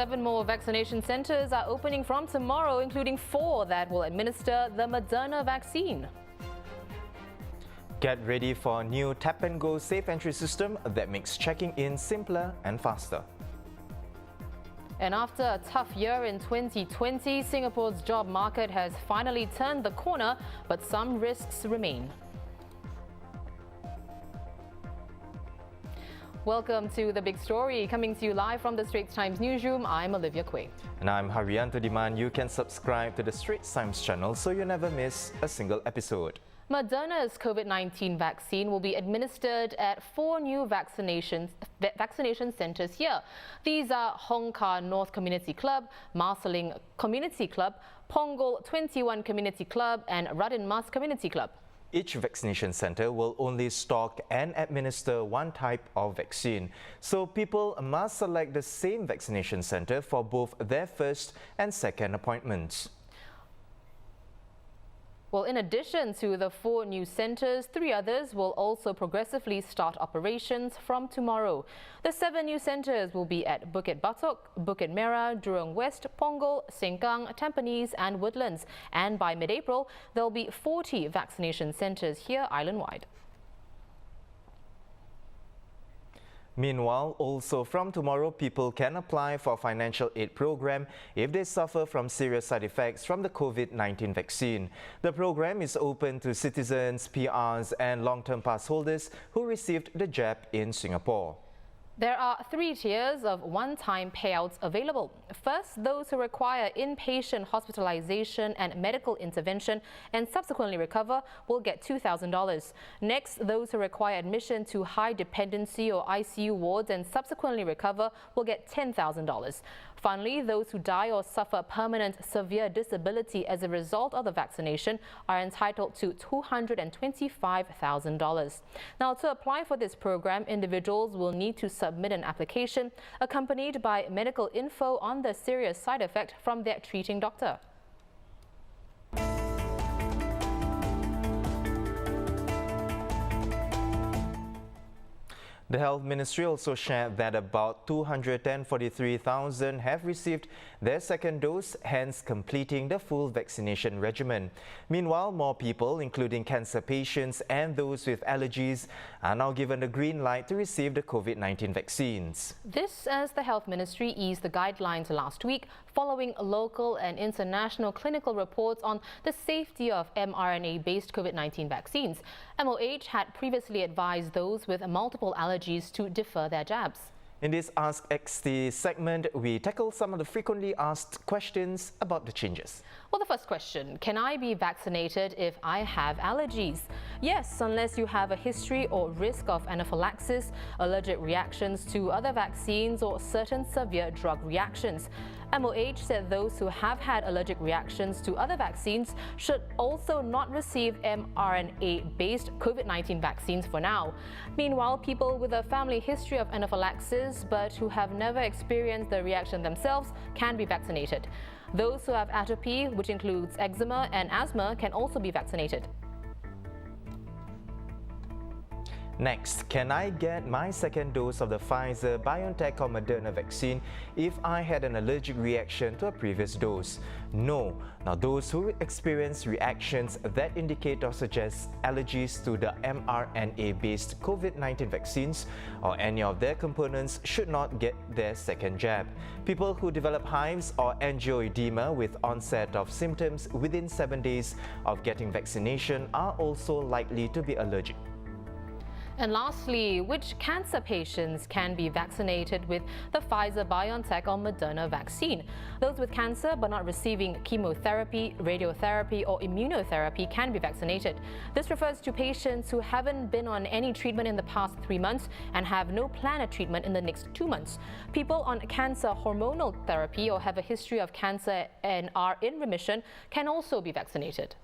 7 more vaccination centres are opening from tomorrow, including 4 that will administer the Moderna vaccine. Get ready for a new tap-and-go safe entry system that makes checking in simpler and faster. And after a tough year in 2020, Singapore's job market has finally turned the corner, but some risks remain. Welcome to The Big Story, coming to you live from the Straits Times newsroom. I'm Olivia Quay. And I'm Haryanto Diman. You can subscribe to the Straits Times channel so you never miss a single episode. Moderna's Covid-19 vaccine will be administered at 4 new vaccination centres here. These are Hong Kar North Community Club, Marsiling Community Club, Punggol 21 Community Club and Radin Mas Community Club. Each vaccination centre will only stock and administer one type of vaccine, so people must select the same vaccination centre for both their first and second appointments. Well, in addition to the 4 new centres, 3 others will also progressively start operations from tomorrow. The 7 new centres will be at Bukit Batok, Bukit Merah, Jurong West, Punggol, Sengkang, Tampines and Woodlands. And by mid-April, there will be 40 vaccination centres here island-wide. Meanwhile, also from tomorrow, people can apply for a financial aid program if they suffer from serious side effects from the Covid-19 vaccine. The program is open to citizens, PRs and long-term pass holders who received the jab in Singapore. There are 3 tiers of one-time payouts available. First, those who require inpatient hospitalization and medical intervention and subsequently recover will get $2,000. Next, those who require admission to high dependency or ICU wards and subsequently recover will get $10,000. Finally, those who die or suffer permanent severe disability as a result of the vaccination are entitled to $225,000. Now, to apply for this program, individuals will need to submit an application accompanied by medical info on the serious side effect from their treating doctor. The Health Ministry also shared that about 243,000 have received their second dose, hence completing the full vaccination regimen. Meanwhile, more people, including cancer patients and those with allergies, are now given the green light to receive the Covid-19 vaccines. This as the Health Ministry eased the guidelines last week following local and international clinical reports on the safety of mRNA-based Covid-19 vaccines. MOH had previously advised those with multiple allergies to defer their jabs. In this ASKST segment, we tackle some of the frequently asked questions about the changes. Well, the first question, can I be vaccinated if I have allergies? Yes, unless you have a history or risk of anaphylaxis, allergic reactions to other vaccines or certain severe drug reactions. MOH said those who have had allergic reactions to other vaccines should also not receive mRNA-based Covid-19 vaccines for now. Meanwhile, people with a family history of anaphylaxis but who have never experienced the reaction themselves can be vaccinated. Those who have atopy, which includes eczema and asthma, can also be vaccinated. Next, can I get my second dose of the Pfizer, BioNTech or Moderna vaccine if I had an allergic reaction to a previous dose? No. Now, those who experience reactions that indicate or suggest allergies to the mRNA-based Covid-19 vaccines or any of their components should not get their second jab. People who develop hives or angioedema with onset of symptoms within 7 days of getting vaccination are also likely to be allergic. And lastly, which cancer patients can be vaccinated with the Pfizer, BioNTech or Moderna vaccine? Those with cancer but not receiving chemotherapy, radiotherapy or immunotherapy can be vaccinated. This refers to patients who haven't been on any treatment in the past 3 months and have no planned treatment in the next 2 months. People on cancer hormonal therapy or have a history of cancer and are in remission can also be vaccinated.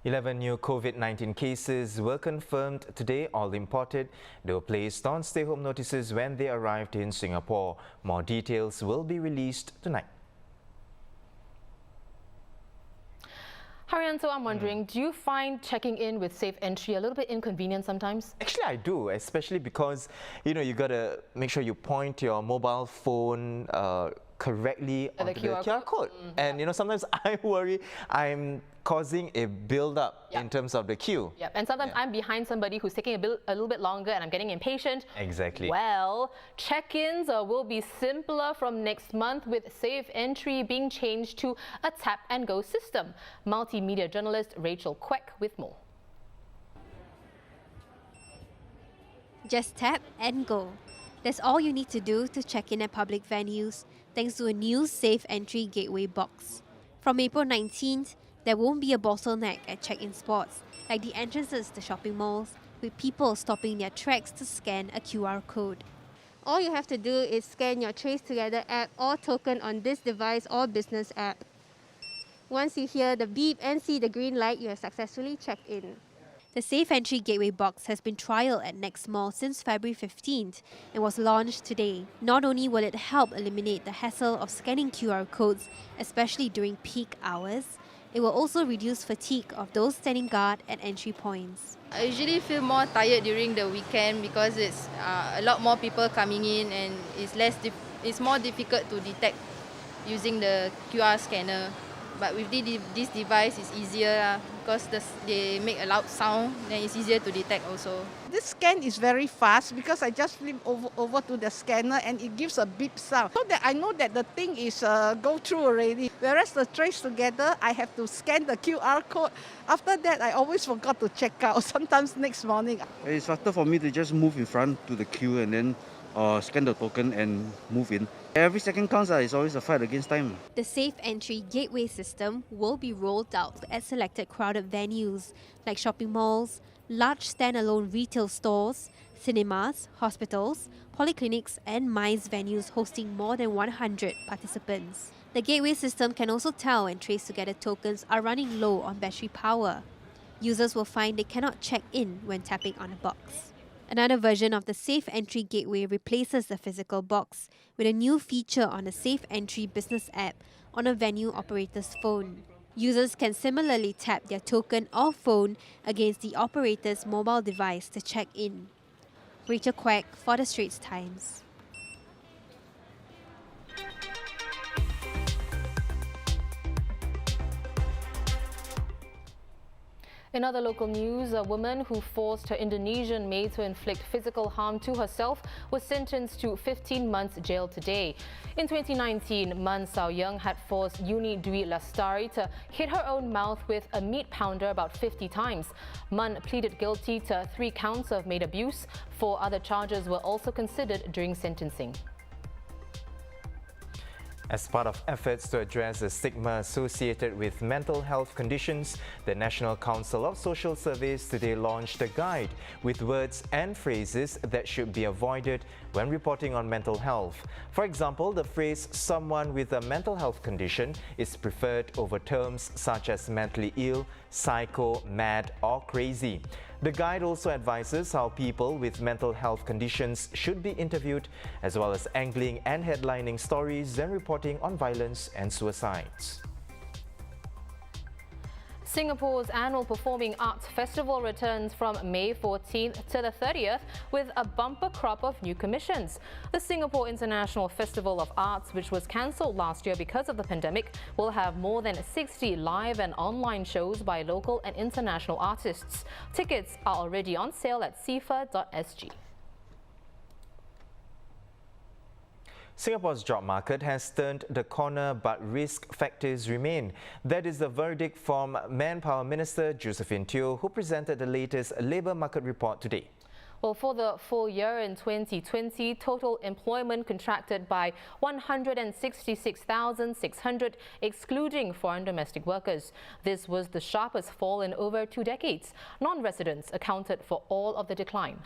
11 new Covid-19 cases were confirmed today, all imported. They were placed on stay-home notices when they arrived in Singapore. More details will be released tonight. Haryanto, I'm wondering, do you find checking in with safe entry a little bit inconvenient sometimes? Actually, I do, especially because, you got to make sure you point your mobile phone correctly onto the QR code. And, sometimes I worry I'm causing a build-up in terms of the queue. Yep. And sometimes I'm behind somebody who's taking a little bit longer and I'm getting impatient. Exactly. Well, check-ins will be simpler from next month with safe entry being changed to a tap-and-go system. Multimedia journalist Rachel Kwek with more. Just tap and go. That's all you need to do to check in at public venues, thanks to a new safe entry gateway box. From April 19th, there won't be a bottleneck at check-in spots, like the entrances to shopping malls, with people stopping their tracks to scan a QR code. All you have to do is scan your Trace Together app or token on this device or business app. Once you hear the beep and see the green light, you have successfully checked in. The Safe Entry Gateway box has been trialled at Next Mall since February 15th and was launched today. Not only will it help eliminate the hassle of scanning QR codes, especially during peak hours, it will also reduce fatigue of those standing guard at entry points. I usually feel more tired during the weekend because it's a lot more people coming in and it's more difficult to detect using the QR scanner. But with this device, it's easier because they make a loud sound, then it's easier to detect also. This scan is very fast because I just flip over to the scanner and it gives a beep sound. So that I know that the thing is go through already. Whereas the Trace Together, I have to scan the QR code. After that, I always forgot to check out, sometimes next morning. It's faster for me to just move in front to the queue and then scan the token and move in. Every second counts, it's always a fight against time. The Safe Entry Gateway system will be rolled out at selected crowded venues like shopping malls, large standalone retail stores, cinemas, hospitals, polyclinics and MICE venues hosting more than 100 participants. The gateway system can also tell when Trace Together tokens are running low on battery power. Users will find they cannot check in when tapping on a box. Another version of the Safe Entry Gateway replaces the physical box with a new feature on the Safe Entry business app on a venue operator's phone. Users can similarly tap their token or phone against the operator's mobile device to check in. Rachel Kwek for the Straits Times. In other local news, a woman who forced her Indonesian maid to inflict physical harm to herself was sentenced to 15 months jail today. In 2019, Man Sao Young had forced Yuni Dwi Lestari to hit her own mouth with a meat pounder about 50 times. Man pleaded guilty to 3 counts of maid abuse. 4 other charges were also considered during sentencing. As part of efforts to address the stigma associated with mental health conditions, the National Council of Social Service today launched a guide with words and phrases that should be avoided when reporting on mental health. For example, the phrase "someone with a mental health condition" is preferred over terms such as mentally ill, psycho, mad or crazy. The guide also advises how people with mental health conditions should be interviewed, as well as angling and headlining stories and reporting on violence and suicides. Singapore's annual Performing Arts Festival returns from May 14th to the 30th with a bumper crop of new commissions. The Singapore International Festival of Arts, which was cancelled last year because of the pandemic, will have more than 60 live and online shows by local and international artists. Tickets are already on sale at sifa.sg. Singapore's job market has turned the corner, but risk factors remain. That is the verdict from Manpower Minister Josephine Teo, who presented the latest labour market report today. Well, for the full year in 2020, total employment contracted by 166,600, excluding foreign domestic workers. This was the sharpest fall in over 2 decades. Non-residents accounted for all of the decline.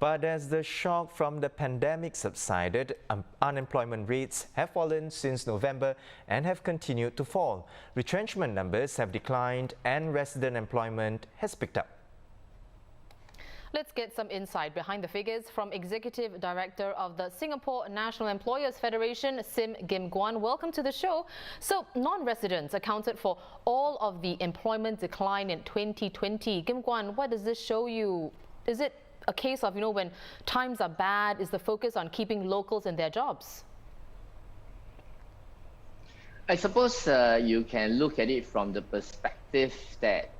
But as the shock from the pandemic subsided, unemployment rates have fallen since November and have continued to fall. Retrenchment numbers have declined and resident employment has picked up. Let's get some insight behind the figures from Executive Director of the Singapore National Employers Federation, Sim Kim Guan. Welcome to the show. So, non-residents accounted for all of the employment decline in 2020. Kim Guan, what does this show you? Is it a case of, when times are bad, is the focus on keeping locals in their jobs? I suppose you can look at it from the perspective that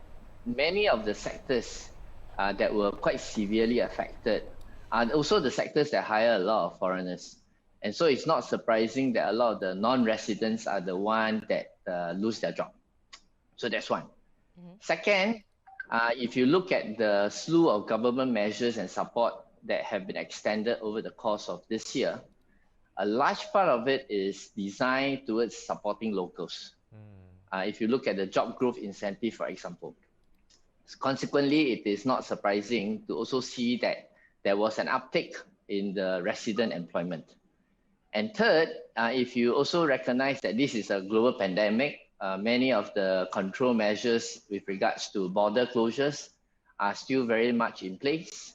many of the sectors that were quite severely affected are also the sectors that hire a lot of foreigners. And so it's not surprising that a lot of the non-residents are the ones that lose their job. So that's one. Second, if you look at the slew of government measures and support that have been extended over the course of this year, a large part of it is designed towards supporting locals. If you look at the job growth incentive, for example. Consequently, it is not surprising to also see that there was an uptick in the resident employment. And third, if you also recognize that this is a global pandemic, many of the control measures with regards to border closures are still very much in place.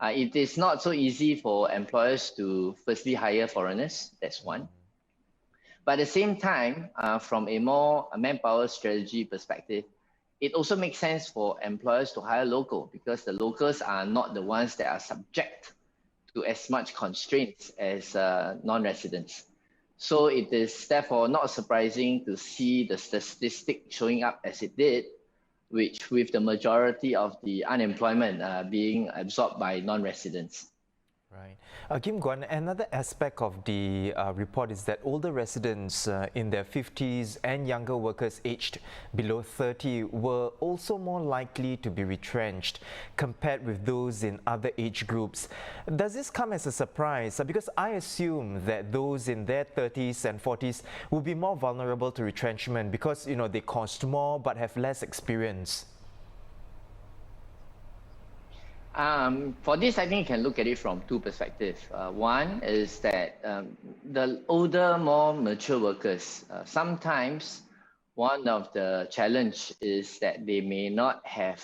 It is not so easy for employers to firstly hire foreigners, that's one. But at the same time, from a more manpower strategy perspective, it also makes sense for employers to hire local because the locals are not the ones that are subject to as much constraints as non-residents. So it is therefore not surprising to see the statistic showing up as it did, which with the majority of the unemployment being absorbed by non-residents. Right. Kim Guan, another aspect of the report is that older residents in their 50s and younger workers aged below 30 were also more likely to be retrenched compared with those in other age groups. Does this come as a surprise? Because I assume that those in their 30s and 40s will be more vulnerable to retrenchment because, they cost more but have less experience. For this, I think you can look at it from two perspectives. One is that the older, more mature workers, sometimes one of the challenge is that they may not have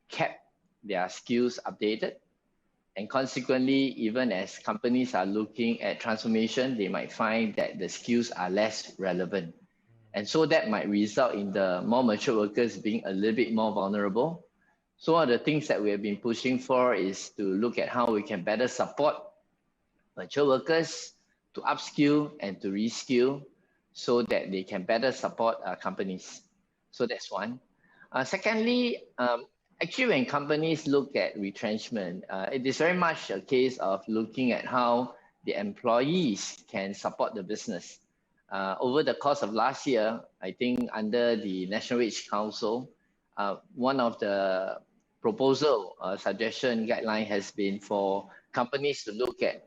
kept their skills updated. And consequently, even as companies are looking at transformation, they might find that the skills are less relevant. And so that might result in the more mature workers being a little bit more vulnerable. So one of the things that we have been pushing for is to look at how we can better support mature workers to upskill and to reskill so that they can better support companies. So that's one. Secondly, actually when companies look at retrenchment, it is very much a case of looking at how the employees can support the business. Over the course of last year, I think under the National Wage Council, one of the proposal suggestion guideline has been for companies to look at,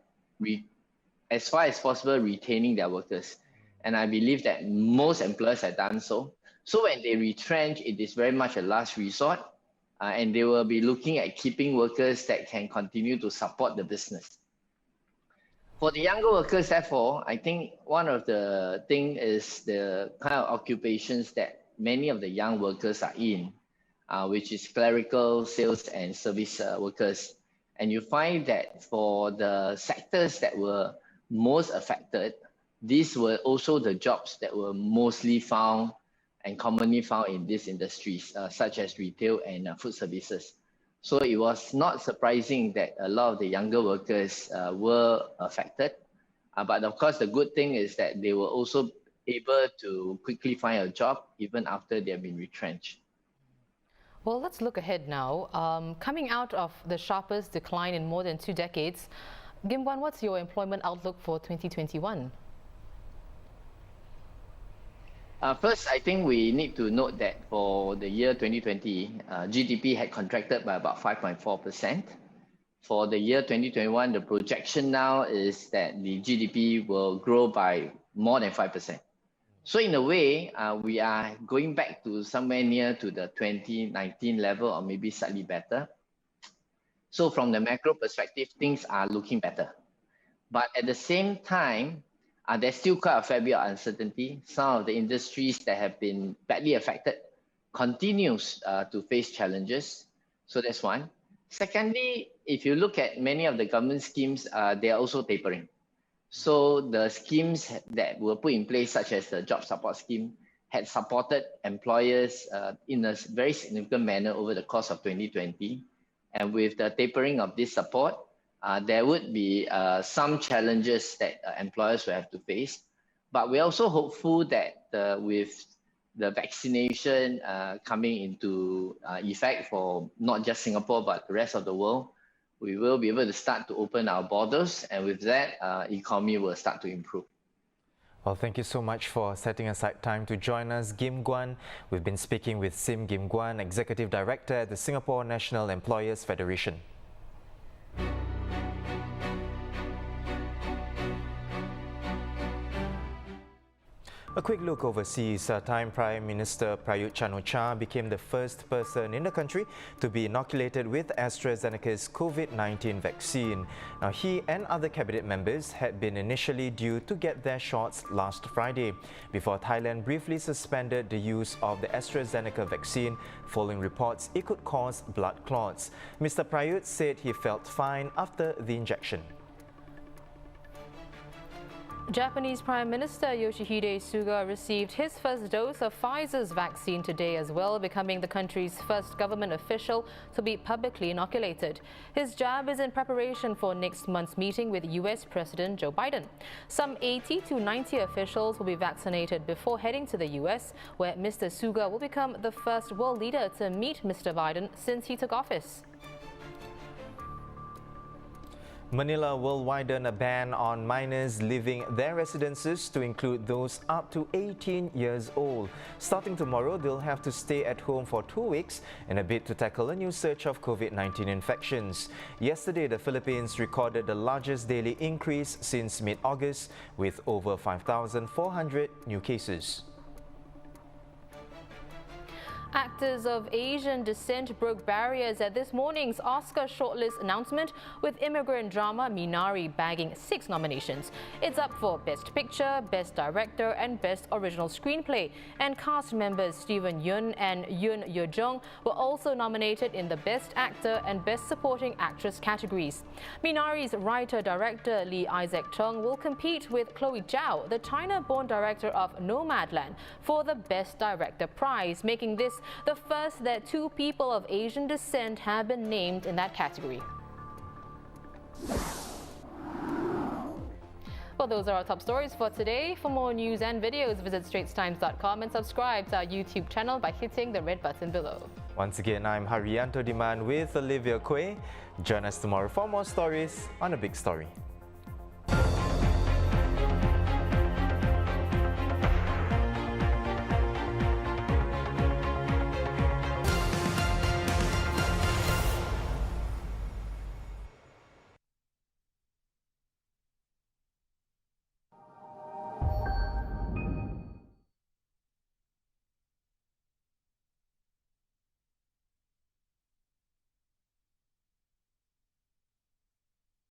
as far as possible, retaining their workers. And I believe that most employers have done so. So when they retrench, it is very much a last resort, and they will be looking at keeping workers that can continue to support the business. For the younger workers, therefore, I think one of the things is the kind of occupations that many of the young workers are in, which is clerical, sales, and service workers. And you find that for the sectors that were most affected, these were also the jobs that were mostly found and commonly found in these industries, such as retail and food services. So it was not surprising that a lot of the younger workers were affected. But of course, the good thing is that they were also able to quickly find a job even after they have been retrenched. Well, let's look ahead now. Coming out of the sharpest decline in more than 2 decades, Kim Guan, what's your employment outlook for 2021? First, I think we need to note that for the year 2020, GDP had contracted by about 5.4%. For the year 2021, the projection now is that the GDP will grow by more than 5%. So in a way, we are going back to somewhere near to the 2019 level or maybe slightly better. So from the macro perspective, things are looking better. But at the same time, there's still quite a fair bit of uncertainty. Some of the industries that have been badly affected continues to face challenges. So that's one. Secondly, if you look at many of the government schemes, they are also tapering. So the schemes that were put in place, such as the job support scheme, had supported employers in a very significant manner over the course of 2020. And with the tapering of this support, there would be some challenges that employers will have to face. But we're also hopeful that with the vaccination coming into effect for not just Singapore, but the rest of the world, we will be able to start to open our borders, and with that, economy will start to improve. Well, thank you so much for setting aside time to join us, Kim Guan. We've been speaking with Sim Kim Guan, Executive Director at the Singapore National Employers Federation. A quick look overseas. Thai Prime Minister Prayut Chan-o-cha became the first person in the country to be inoculated with AstraZeneca's Covid-19 vaccine. Now, he and other cabinet members had been initially due to get their shots last Friday, before Thailand briefly suspended the use of the AstraZeneca vaccine following reports it could cause blood clots. Mr. Prayut said he felt fine after the injection. Japanese Prime Minister Yoshihide Suga received his first dose of Pfizer's vaccine today as well, becoming the country's first government official to be publicly inoculated. His jab is in preparation for next month's meeting with US President Joe Biden. Some 80 to 90 officials will be vaccinated before heading to the US, where Mr. Suga will become the first world leader to meet Mr. Biden since he took office. Manila will widen a ban on minors leaving their residences to include those up to 18 years old. Starting tomorrow, they'll have to stay at home for 2 weeks in a bid to tackle a new surge of COVID-19 infections. Yesterday, the Philippines recorded the largest daily increase since mid-August, with over 5,400 new cases. Actors of Asian descent broke barriers at this morning's Oscar shortlist announcement, with immigrant drama Minari bagging 6 nominations. It's up for Best Picture, Best Director and Best Original Screenplay. And cast members Steven Yeun and Yoon Ye-jung were also nominated in the Best Actor and Best Supporting Actress categories. Minari's writer-director Lee Isaac Chung will compete with Chloe Zhao, the China-born director of Nomadland, for the Best Director prize, making this the first that 2 people of Asian descent have been named in that category. Well, those are our top stories for today. For more news and videos, visit straitstimes.com and subscribe to our YouTube channel by hitting the red button below. Once again, I'm Haryanto Diman with Olivia Quay. Join us tomorrow for more stories on The Big Story.